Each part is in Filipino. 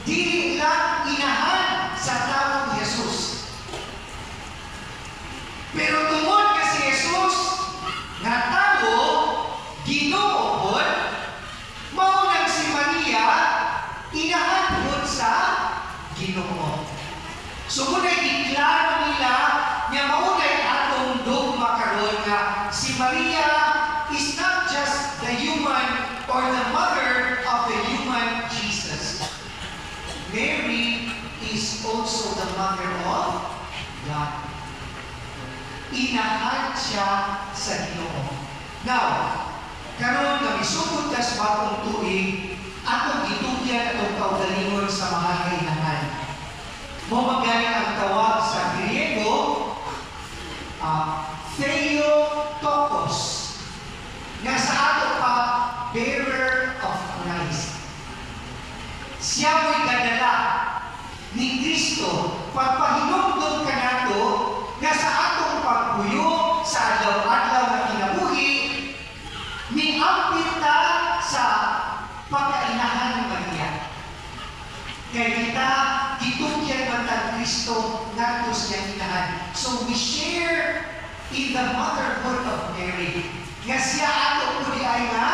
Dili lang inahan sa taong Jesus. Pero tungod ka si Jesus, nga tao, Ginoo pod, maunang si Maria, inahan pod sa Ginoo. So kung naiklaro nila, nga maunay atong dogma karon nga si Maria is not just the human or the mother of the human Jesus. Mary is also the mother of God. Inahan siya sa Ginoo. Now, karon nga misugod ka sa bagong tuig, atong gitugyan atong kaugalingon sa mahal nga inahan. Mo magaling ang tawag sa Griego, Theotokos, nga sa ato pa, bearer of Christ. Siya mo'y kadala ni Kristo, pagpahinumdum ka nato, nga sa atong pagbuyo sa adlaw-adlaw na kinabuhi, miampit ta sa pagkainahan ng Maria. Kaya kita, gitugyan man tag Kristo nato siyang inahan. So we share in the motherhood of Mary. Nga siya ato po di ay nga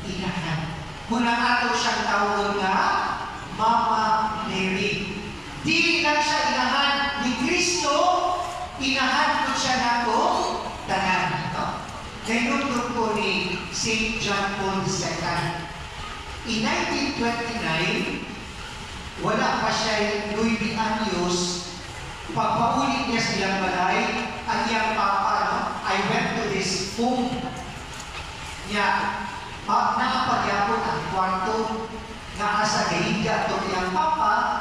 inahan. Munang ato siyang tawag nga Mama Mary. Di lang siya inahan ni Kristo, inahan po siya nato tanan. No? Ngayon po ni St. John Paul II. In 1929, wala pa siya 9 anyos, pagpaulit niya silang balay, ang iyang papa, no? I went to this home niya, nakapagyapon ang kwarto, nga asa gahiga